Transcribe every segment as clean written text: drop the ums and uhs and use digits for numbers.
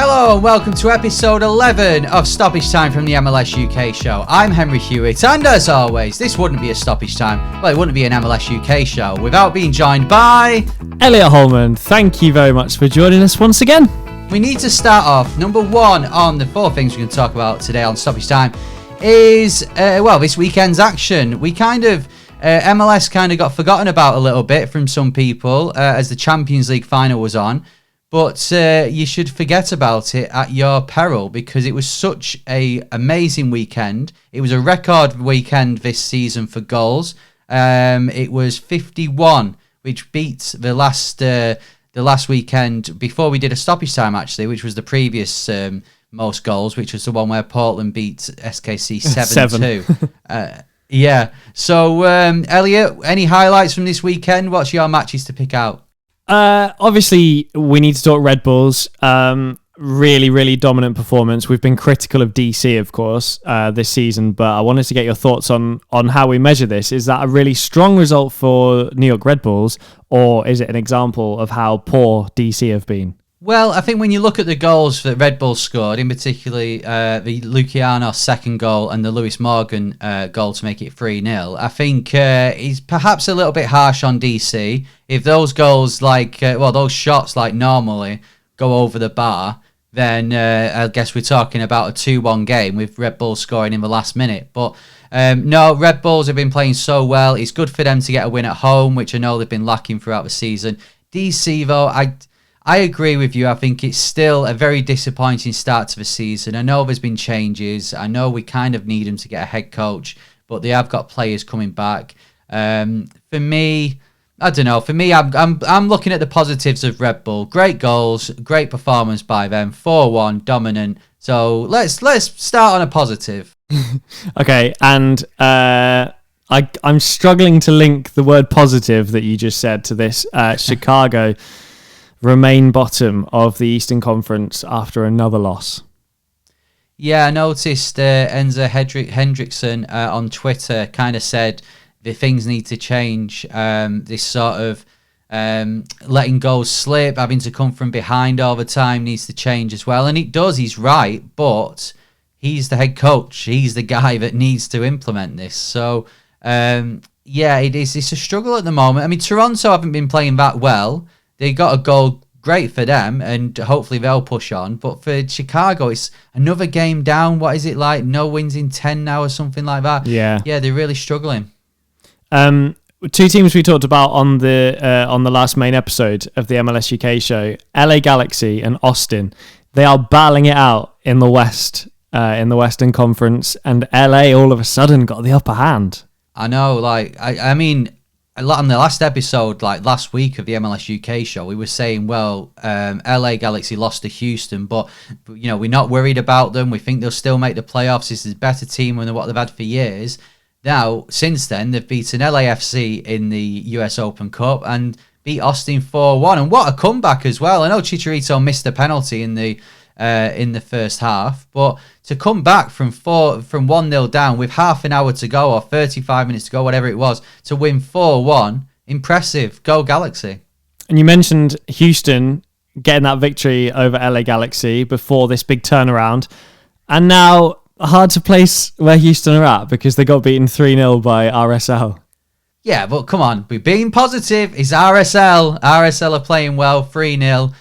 Hello and welcome to episode 11 of Stoppage Time from the MLS UK show. I'm Henry Hewitt, and as always, this wouldn't be a Stoppage Time, well, it wouldn't be an MLS UK show without being joined by... Elliot Holman. Thank you very much for joining us once again. We need to start off, number one on the four things we're going to talk about today on Stoppage Time is, this weekend's action. We MLS kind of got forgotten about a little bit from some people as the Champions League final was on. But you should forget about it at your peril because it was such an amazing weekend. It was a record weekend this season for goals. It was 51, which beat the last weekend before we did a stoppage time, actually, which was the previous most goals, which was the one where Portland beat SKC 7-2. Yeah. So, Elliot, any highlights from this weekend? What's your matches to pick out? Obviously, we need to talk Red Bulls. Really, really dominant performance. We've been critical of DC, of course, this season, but I wanted to get your thoughts on how we measure this. Is that a really strong result for New York Red Bulls, or is it an example of how poor DC have been? Well, I think when you look at the goals that Red Bull scored, in particularly the Luciano second goal and the Lewis Morgan goal to make it 3-0, I think he's perhaps a little bit harsh on DC. If those goals, those shots normally go over the bar, then I guess we're talking about a 2-1 game with Red Bull scoring in the last minute. But no, Red Bulls have been playing so well. It's good for them to get a win at home, which I know they've been lacking throughout the season. DC, though, I agree with you. I think it's still a very disappointing start to the season. I know there's been changes. I know we kind of need them to get a head coach, but they have got players coming back. For me, I don't know. For me, I'm looking at the positives of Red Bull. Great goals, great performance by them. 4-1, dominant. So let's start on a positive. Okay, and I'm struggling to link the word positive that you just said to this. Chicago remain bottom of the Eastern Conference after another loss. Yeah, I noticed Enzo Hendrickson on Twitter kind of said the things need to change. This sort of letting goals slip, having to come from behind all the time needs to change as well. And it does, he's right, but he's the head coach. He's the guy that needs to implement this. So, it is. It's a struggle at the moment. I mean, Toronto haven't been playing that well. They got a goal, great for them, and hopefully they'll push on. But for Chicago, it's another game down. What is it like? No wins in 10 now or something like that? Yeah, they're really struggling. Two teams we talked about on the last main episode of the MLS UK show, LA Galaxy and Austin. They are battling it out in the West, in the Western Conference, and LA all of a sudden got the upper hand. I know, I mean, on the last episode, last week of the MLS UK show, we were saying, LA Galaxy lost to Houston, but we're not worried about them. We think they'll still make the playoffs. This is a better team than what they've had for years. Now, since then, they've beaten LAFC in the US Open Cup and beat Austin 4-1. And what a comeback as well. I know Chicharito missed a penalty in the first half, but to come back from 1-0 down with half an hour to go or 35 minutes to go, whatever it was, to win 4-1, impressive. Go Galaxy. And you mentioned Houston getting that victory over LA Galaxy before this big turnaround, and now hard to place where Houston are at because they got beaten 3-0 by RSL. Yeah, but come on, we're being positive. It's RSL. RSL are playing well, 3-0.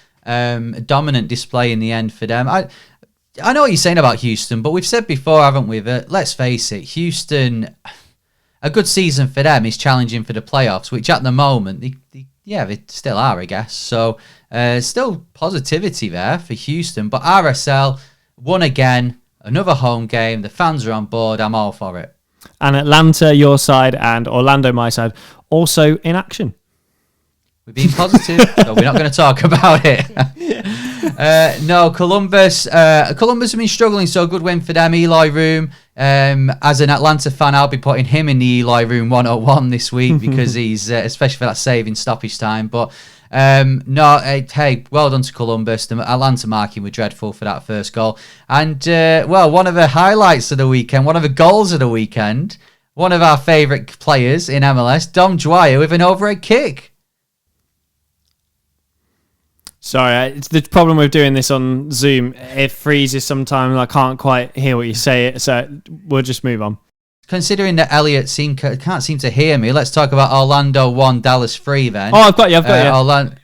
Dominant display in the end for them. I know what you're saying about Houston, but we've said before, haven't we, that let's face it, Houston, a good season for them is challenging for the playoffs, which at the moment, they still are, I guess. So still positivity there for Houston, but RSL won again, another home game, the fans are on board, I'm all for it. And Atlanta, your side, and Orlando, my side, also in action. We're being positive, so we're not going to talk about it. No, Columbus have been struggling, so good win for them. Eli Room, as an Atlanta fan, I'll be putting him in the Eli Room 101 this week because he's, especially for that save in stoppage time. But hey, well done to Columbus. The Atlanta marking were dreadful for that first goal. And, one of the highlights of the weekend, one of the goals of the weekend, one of our favourite players in MLS, Dom Dwyer, with an overhead kick. Sorry, it's the problem with doing this on Zoom. It freezes sometimes. I can't quite hear what you say, so we'll just move on. Considering that Elliot can't seem to hear me, let's talk about Orlando 1, Dallas 3 then. Oh, I've got you. Orlando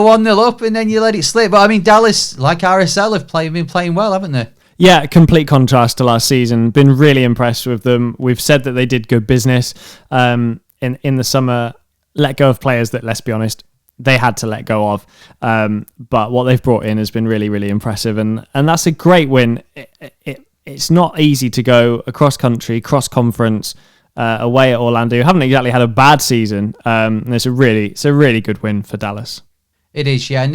1-0 up, and then you let it slip. But I mean, Dallas, like RSL, have been playing well, haven't they? Yeah, complete contrast to last season. Been really impressed with them. We've said that they did good business in the summer. Let go of players that, let's be honest, they had to let go of. But what they've brought in has been really, really impressive, and that's a great win. It's not easy to go across country, cross conference, away at Orlando. Haven't exactly had a bad season. And it's a really good win for Dallas. It is, yeah. And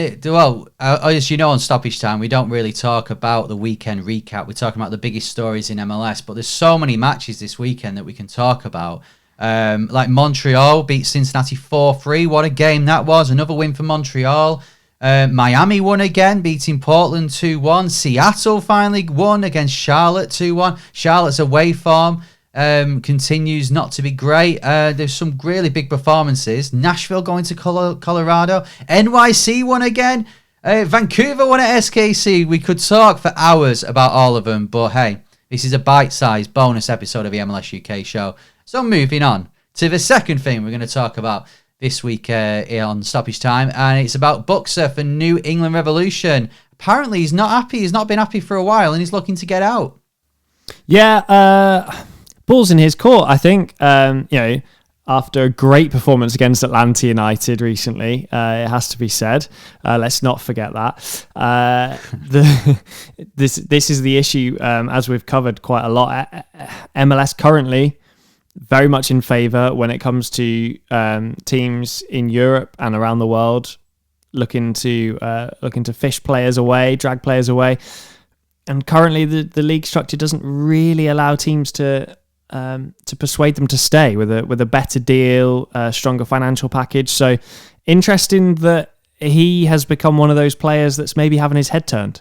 as you know, on Stoppage Time, we don't really talk about the weekend recap. We're talking about the biggest stories in MLS, but there's so many matches this weekend that we can talk about. Like Montreal beat Cincinnati 4-3. What a game that was. Another win for Montreal. Miami won again, beating Portland 2-1. Seattle finally won against Charlotte 2-1. Charlotte's away form continues not to be great. There's some really big performances. Nashville going to Colorado. NYC won again. Vancouver won at SKC. We could talk for hours about all of them, but hey, this is a bite-sized bonus episode of the MLS UK show. So moving on to the second thing we're going to talk about this week on Stoppage Time, and it's about Buksa for New England Revolution. Apparently he's not happy. He's not been happy for a while, and he's looking to get out. Yeah, ball's in his court, I think. After a great performance against Atlanta United recently, it has to be said. Let's not forget that. This is the issue, as we've covered quite a lot. MLS currently very much in favour when it comes to teams in Europe and around the world looking to fish players away, drag players away. And currently the league structure doesn't really allow teams to persuade them to stay with a better deal, a stronger financial package. So interesting that he has become one of those players that's maybe having his head turned.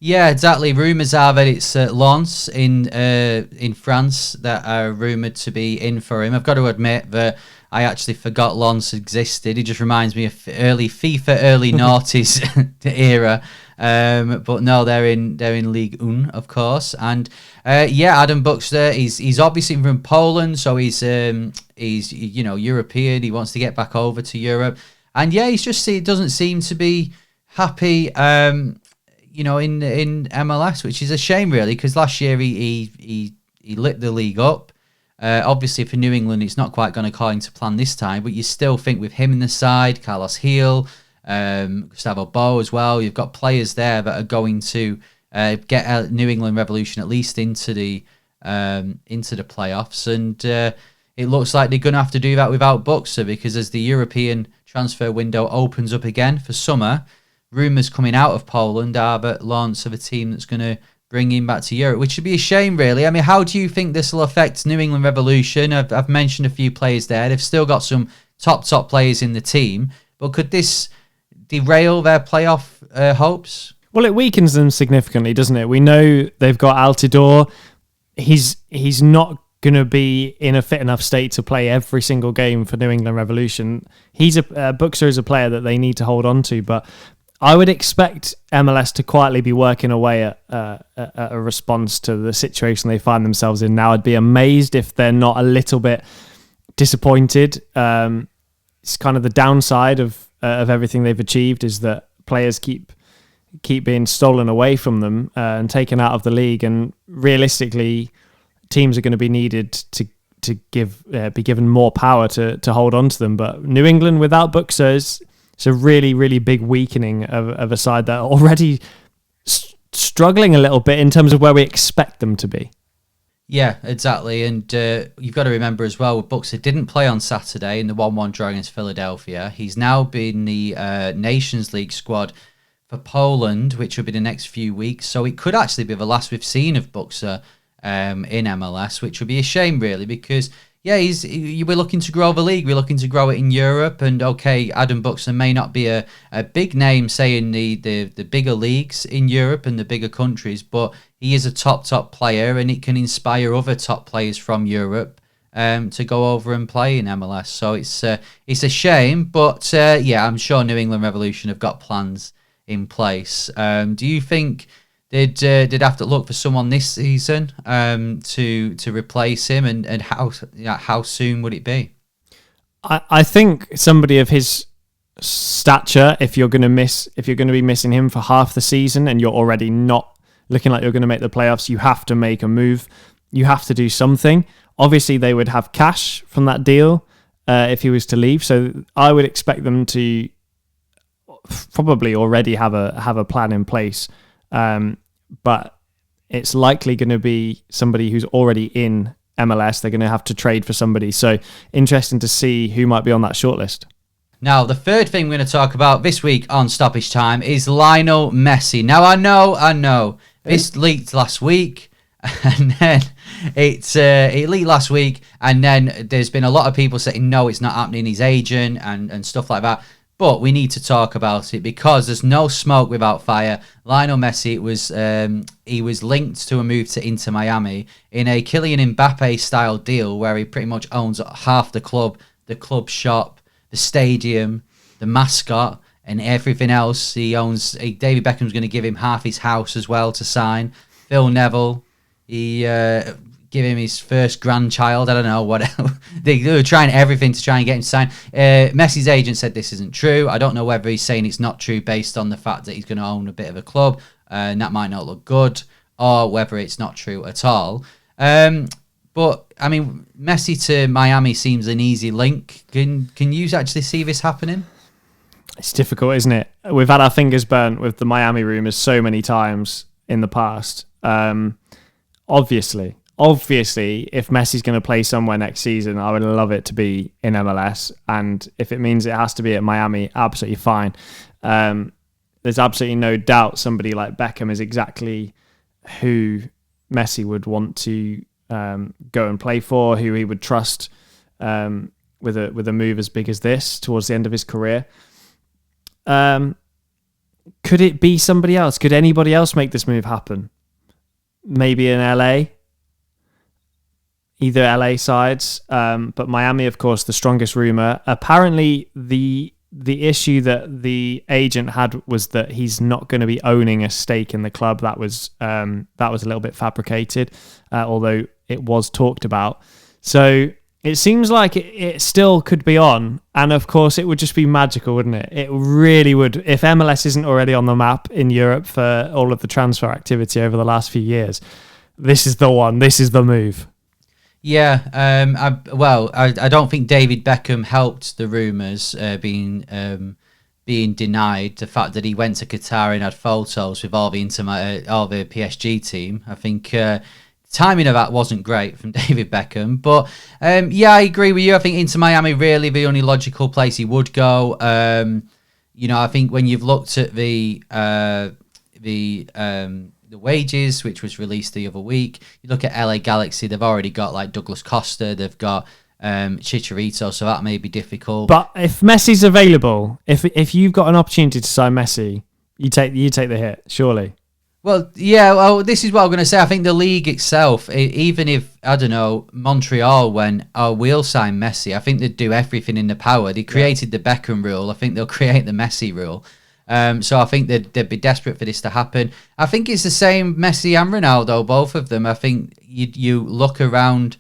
Yeah, exactly. Rumours are that it's Lens in France that are rumoured to be in for him. I've got to admit that I actually forgot Lens existed. He just reminds me of early noughties era. But no, they're in Ligue 1, of course. And Adam Buksa, he's obviously from Poland, so he's European. He wants to get back over to Europe, and it doesn't seem to be happy. In MLS, which is a shame, really, because last year he lit the league up. Obviously, for New England, it's not quite gone according to plan this time, but you still think with him in the side, Carlos Heel, Gustavo Bo as well, you've got players there that are going to get a New England Revolution at least into the playoffs, and it looks like they're going to have to do that without Buksa, because as the European transfer window opens up again for summer, rumours coming out of Poland are that Lens are the team that's going to bring him back to Europe, which would be a shame, really. I mean, how do you think this will affect New England Revolution? I've mentioned a few players there. They've still got some top players in the team, but could this derail their playoff hopes? Well, it weakens them significantly, doesn't it? We know they've got Altidore. He's not going to be in a fit enough state to play every single game for New England Revolution. Buksa is a player that they need to hold on to, but I would expect MLS to quietly be working away at a response to the situation they find themselves in now. I'd be amazed if they're not a little bit disappointed. It's kind of the downside of everything they've achieved is that players keep being stolen away from them and taken out of the league. And realistically, teams are going to be needed to be given more power to hold on to them. But New England without Buksa it's a really, really big weakening of a side that are already struggling a little bit in terms of where we expect them to be. Yeah, exactly. And you've got to remember as well, Buksa didn't play on Saturday in the 1-1 draw against Philadelphia. He's now been the Nations League squad for Poland, which will be the next few weeks. So it could actually be the last we've seen of Buksa in MLS, which would be a shame, really, because we're looking to grow the league. We're looking to grow it in Europe. And okay, Adam Buksa may not be a big name, say, in the bigger leagues in Europe and the bigger countries, but he is a top player, and it can inspire other top players from Europe to go over and play in MLS. So it's a shame, but yeah, I'm sure New England Revolution have got plans in place. Do you think they'd have to look for someone this season to replace him, and how soon would it be? I think somebody of his stature, if you're going to be missing him for half the season and you're already not looking like you're going to make the playoffs, you have to make a move. You have to do something. Obviously, they would have cash from that deal if he was to leave. So I would expect them to probably already have a plan in place. But it's likely going to be somebody who's already in MLS. They're going to have to trade for somebody. So interesting to see who might be on that shortlist. Now, the third thing we're going to talk about this week on Stoppage Time is Lionel Messi. Now, I know, this leaked last week, and then it leaked last week, and then there's been a lot of people saying, no, it's not happening, his agent, and stuff like that. But we need to talk about it because there's no smoke without fire. Lionel Messi he was linked to a move to Inter Miami in a Kylian Mbappe-style deal where he pretty much owns half the club shop, the stadium, the mascot, and everything else. He owns. David Beckham's going to give him half his house as well to sign. Phil Neville, he give him his first grandchild. I don't know what else. They were trying everything to try and get him signed. Messi's agent said this isn't true. I don't know whether he's saying it's not true based on the fact that he's going to own a bit of a club, and that might not look good, or whether it's not true at all. But, I mean, Messi to Miami seems an easy link. Can you actually see this happening? It's difficult, isn't it? We've had our fingers burnt with the Miami rumours so many times in the past. Obviously, if Messi's going to play somewhere next season, I would love it to be in MLS. And if it means it has to be at Miami, absolutely fine. There's absolutely no doubt somebody like Beckham is exactly who Messi would want to go and play for, who he would trust with a move as big as this towards the end of his career. Could it be somebody else? Could anybody else make this move happen? Maybe in LA, either LA sides, but Miami, of course, the strongest rumor. Apparently, the issue that the agent had was that he's not going to be owning a stake in the club. That was a little bit fabricated, although it was talked about. So it seems like it still could be on. And of course, it would just be magical, wouldn't it? It really would. If MLS isn't already on the map in Europe for all of the transfer activity over the last few years, this is the one. This is the move. Yeah, I don't think David Beckham helped the rumours being denied. The fact that he went to Qatar and had photos with all the PSG team, I think timing of that wasn't great from David Beckham. But yeah, I agree with you. I think Inter Miami really the only logical place he would go. I think when you've looked at the wages, which was released the other week, you look at LA Galaxy, they've already got like Douglas Costa, they've got Chicharito, so that may be difficult. But if Messi's available, if you've got an opportunity to sign Messi, you take the hit, surely. Well, yeah, this is what I'm going to say. I think the league itself, even if, I don't know, Montreal went, we'll sign Messi, I think they'd do everything in their power. They created the Beckham rule. I think they'll create the Messi rule. So I think they'd be desperate for this to happen. I think it's the same Messi and Ronaldo, both of them. I think you look around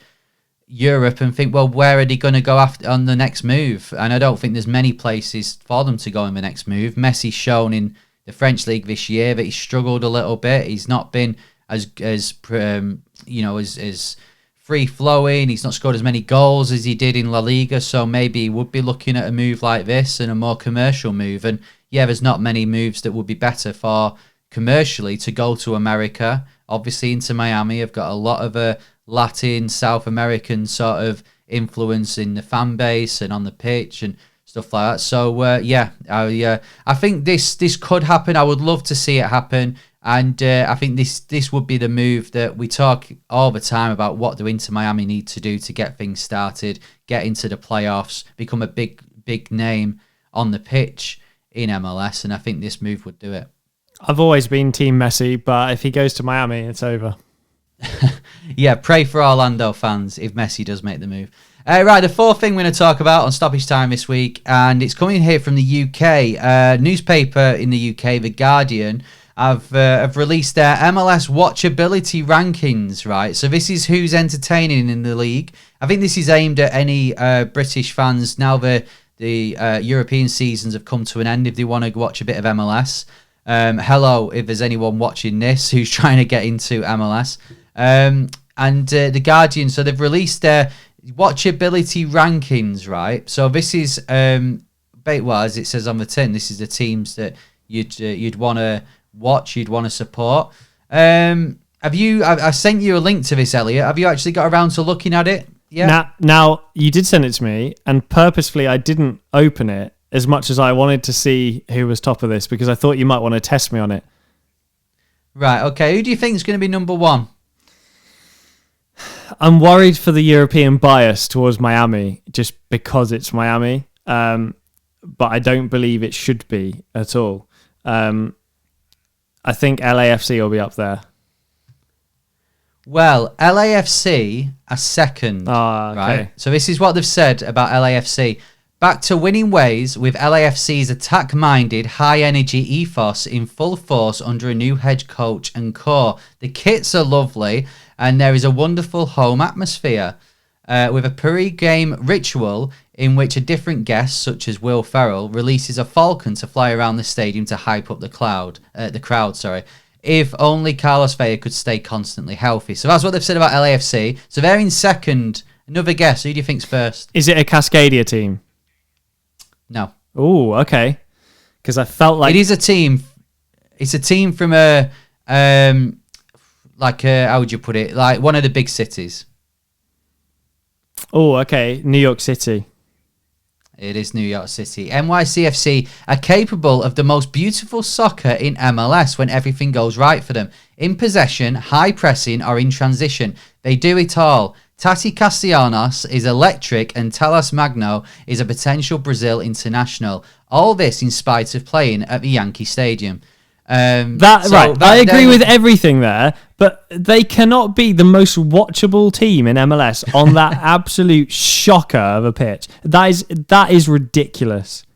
Europe and think, well, where are they going to go after on the next move? And I don't think there's many places for them to go in the next move. Messi's shown in the French league this year that he's struggled a little bit. He's not been as free flowing. He's not scored as many goals as he did in La Liga. So maybe he would be looking at a move like this and a more commercial move. And yeah, there's not many moves that would be better for commercially to go to America. Obviously, into Miami, have got a lot of Latin, South American sort of influence in the fan base and on the pitch and stuff like that. So I think this could happen. I would love to see it happen, and I think this would be the move that we talk all the time about. What do Inter Miami need to do to get things started, get into the playoffs, become a big name on the pitch in MLS, and I think this move would do it. I've always been Team Messi, but if he goes to Miami, it's over. Yeah, pray for Orlando fans if Messi does make the move. Right, the fourth thing we're going to talk about on Stoppage Time this week, and it's coming here from the UK. Newspaper in the UK, The Guardian, have released their MLS watchability rankings, right? So this is who's entertaining in the league. I think this is aimed at any British fans now the European seasons have come to an end if they want to watch a bit of MLS. Hello, if there's anyone watching this who's trying to get into MLS. And The Guardian, so they've released their watchability rankings, right? So this is, as it says on the tin, this is the teams that you'd want to watch, you'd want to support. I sent you a link to this, Elliot. Have you actually got around to looking at it? Yeah. Now you did send it to me, and purposefully I didn't open it as much as I wanted to see who was top of this because I thought you might want to test me on it. Right. Okay. Who do you think is going to be number one? I'm worried for the European bias towards Miami just because it's Miami, but I don't believe it should be at all. I think LAFC will be up there. Well, LAFC are second, right? So this is what they've said about LAFC. Back to winning ways with LAFC's attack-minded, high-energy ethos in full force under a new head coach and core. The kits are lovely, and there is a wonderful home atmosphere with a pre-game ritual in which a different guest, such as Will Ferrell, releases a falcon to fly around the stadium to hype up the crowd. If only Carlos Vela could stay constantly healthy. So that's what they've said about LAFC. So they're in second. Another guess. Who do you think's first? Is it a Cascadia team? No. Oh, okay. Because I felt like it is a team. It's a team from how would you put it? Like one of the big cities. Oh, okay. New York City. It is New York City. NYCFC are capable of the most beautiful soccer in MLS when everything goes right for them. In possession, high pressing, or in transition. They do it all. Tati Castellanos is electric and Talas Magno is a potential Brazil international. All this in spite of playing at the Yankee Stadium. I agree with everything there, but they cannot be the most watchable team in MLS on that absolute shocker of a pitch. That is ridiculous.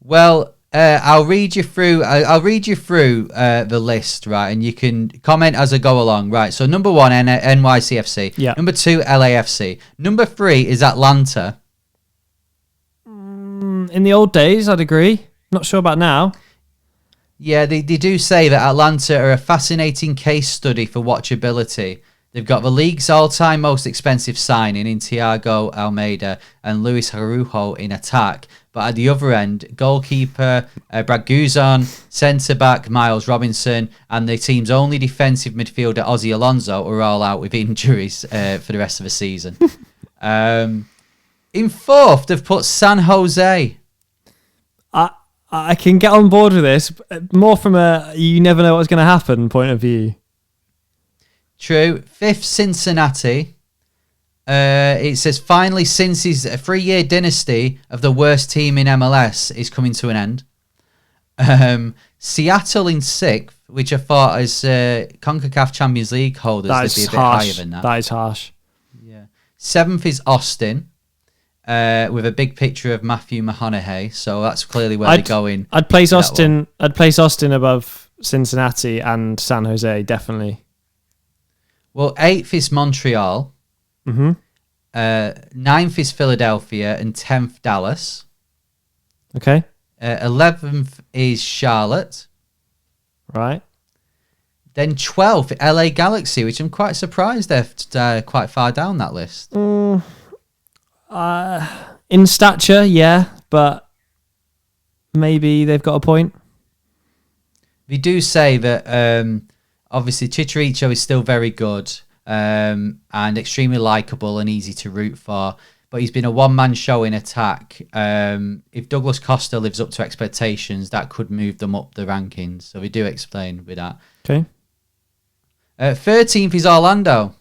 Well, I'll read you through the list, right, and you can comment as I go along, right? So number 1, NYCFC. Yeah. Number 2, LAFC. Number 3 is Atlanta. In the old days, I'd agree. Not sure about now. Yeah, they do say that Atlanta are a fascinating case study for watchability. They've got the league's all-time most expensive signing in Thiago Almeida and Luis Araujo in attack. But at the other end, goalkeeper Brad Guzan, centre-back Miles Robinson, and the team's only defensive midfielder Ozzy Alonso are all out with injuries for the rest of the season. In fourth, they've put San Jose. I can get on board with this, more from a you never know what's going to happen point of view. True. Fifth, Cincinnati. It says, finally, since his 3-year dynasty of the worst team in MLS is coming to an end. Seattle in 6th, which I thought as CONCACAF Champions League holders, they'd be a bit higher than that. That is harsh. Yeah. 7th is Austin. With a big picture of Matthew McConaughey, so that's clearly where they're going. I'd place Austin. I'd place Austin above Cincinnati and San Jose, definitely. Well, 8th is Montreal. 9th is Philadelphia, and 10th Dallas. Okay. 11th is Charlotte. Right. Then 12th, LA Galaxy, which I'm quite surprised they're quite far down that list. In stature, yeah, but maybe they've got a point. They do say that obviously Chicharito is still very good and extremely likeable and easy to root for, but he's been a one-man show in attack. If Douglas Costa lives up to expectations, that could move them up the rankings. So we do explain with that. Okay. 13th is Orlando.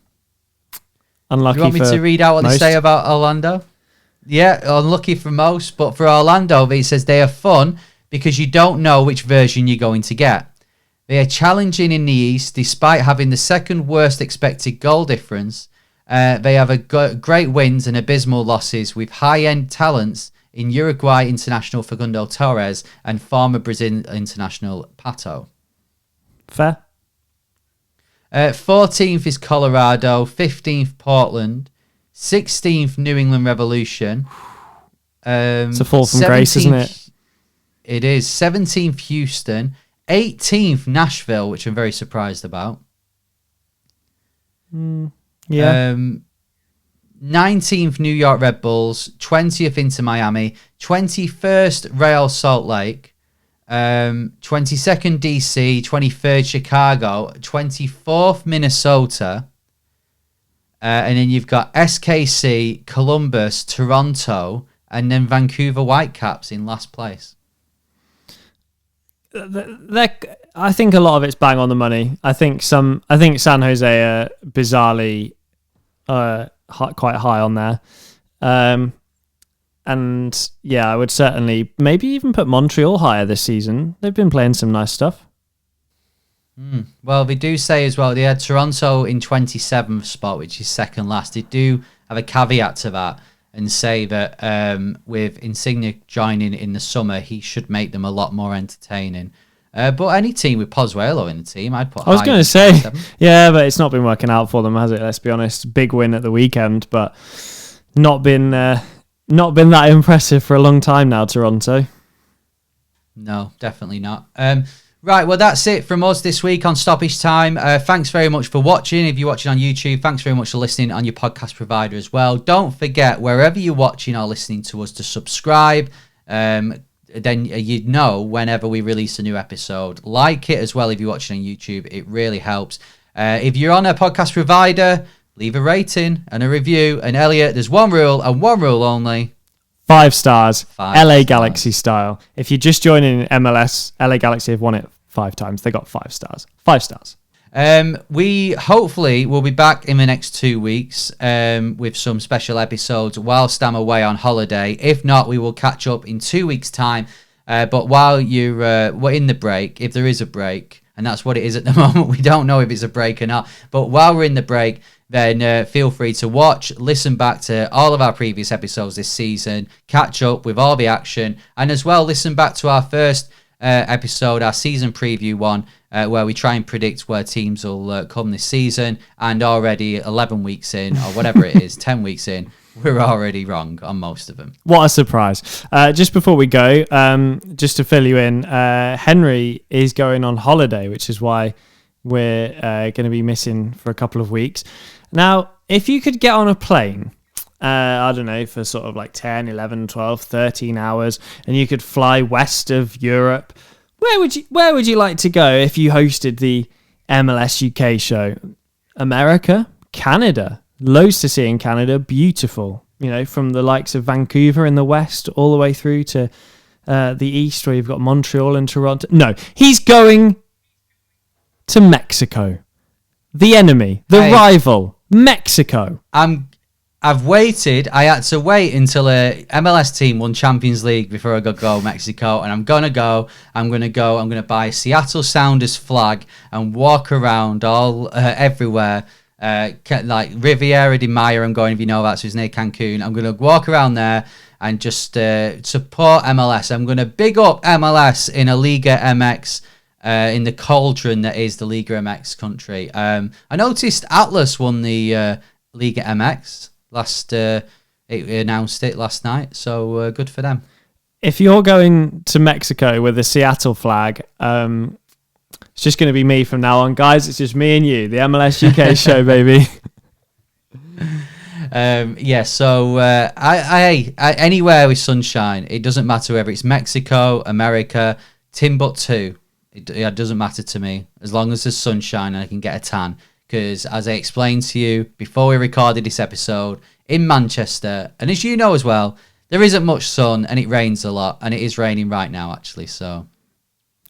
Unlucky. Do you want me to read out what they say about Orlando? Yeah, unlucky for most, but for Orlando, it says they are fun because you don't know which version you're going to get. They are challenging in the East despite having the second worst expected goal difference. They have great wins and abysmal losses with high-end talents in Uruguay international Facundo Torres and former Brazil international Pato. Fair. 14th is Colorado, 15th Portland, 16th New England Revolution. It's a fall from grace, isn't it? It is. 17th Houston, 18th Nashville, which I'm very surprised about. Yeah. 19th New York Red Bulls, 20th Inter Miami, 21st Real Salt Lake, 22nd DC, 23rd Chicago, 24th Minnesota, and then you've got SKC, Columbus, Toronto, and then Vancouver Whitecaps in last place. I think a lot of it's bang on the money. I think San Jose are bizarrely quite high on there. And yeah, I would certainly maybe even put Montreal higher this season. They've been playing some nice stuff. Well, they do say as well, they had Toronto in 27th spot, which is second last. They do have a caveat to that and say that with Insigne joining in the summer, he should make them a lot more entertaining. But any team with Pozuelo in the team, I'd put. I was going to say, yeah, but it's not been working out for them, has it? Let's be honest. Big win at the weekend, but not been that impressive for a long time now, Toronto. No, definitely not. Right, well, that's it from us this week on Stoppage Time. Thanks very much for watching. If you're watching on YouTube, thanks very much for listening on your podcast provider as well. Don't forget, wherever you're watching or listening to us, to subscribe. Then you'd know whenever we release a new episode. Like it as well if you're watching on YouTube. It really helps. If you're on a podcast provider, leave a rating and a review. And Elliot, there's one rule and one rule only. 5 stars, LA Galaxy style. If you're just joining MLS, LA Galaxy have won it 5 times. They got 5 stars. 5 stars. We hopefully will be back in the next 2 weeks with some special episodes whilst I'm away on holiday. If not, we will catch up in 2 weeks' time. But while we're in the break, if there is a break, and that's what it is at the moment, we don't know if it's a break or not. But while we're in the break, then feel free to listen back to all of our previous episodes this season, catch up with all the action, and as well listen back to our first episode, our season preview one, where we try and predict where teams will come this season. And already 11 weeks in, or whatever it is, 10 weeks in, we're already wrong on most of them. What a surprise. Just before we go, just to fill you in, Henry is going on holiday, which is why we're going to be missing for a couple of weeks. Now, if you could get on a plane, I don't know, for sort of like 10, 11, 12, 13 hours, and you could fly west of Europe, where would you like to go if you hosted the MLS UK show? America? Canada? Loads to see in Canada. Beautiful. You know, from the likes of Vancouver in the west all the way through to the east, where you've got Montreal and Toronto. No, he's going to Mexico. The enemy, the rival, Mexico. I've waited. I had to wait until a MLS team won Champions League before I could go Mexico, and I'm gonna go. I'm gonna buy a Seattle Sounders flag and walk around all everywhere, like Riviera de Maya. I'm going, if you know that, so it's near Cancun. I'm gonna walk around there and just support MLS. I'm gonna big up MLS in a Liga MX. In the cauldron that is the Liga MX country. I noticed Atlas won the Liga MX last. It announced it last night, so good for them. If you're going to Mexico with a Seattle flag, it's just going to be me from now on, guys. It's just me and you, the MLS UK show, baby. Yeah, so I anywhere with sunshine, it doesn't matter whether it's Mexico, America, Timbuktu. It doesn't matter to me as long as there's sunshine and I can get a tan. Because as I explained to you before we recorded this episode, in Manchester, and as you know as well, there isn't much sun and it rains a lot, and it is raining right now actually. So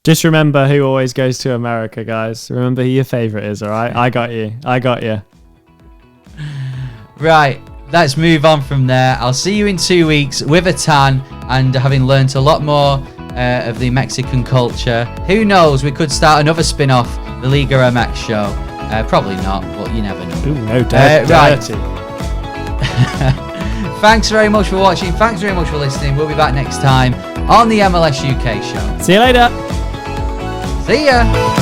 just remember who always goes to America, guys. Remember who your favourite is, all right? I got you. Right, let's move on from there. I'll see you in 2 weeks with a tan and having learnt a lot more of the Mexican culture. Who knows? We could start another spin-off, the Liga MX show. Probably not, but you never know. Ooh, no, dirty. Right. Thanks very much for watching. Thanks very much for listening. We'll be back next time on the MLS UK show. See you later. See ya.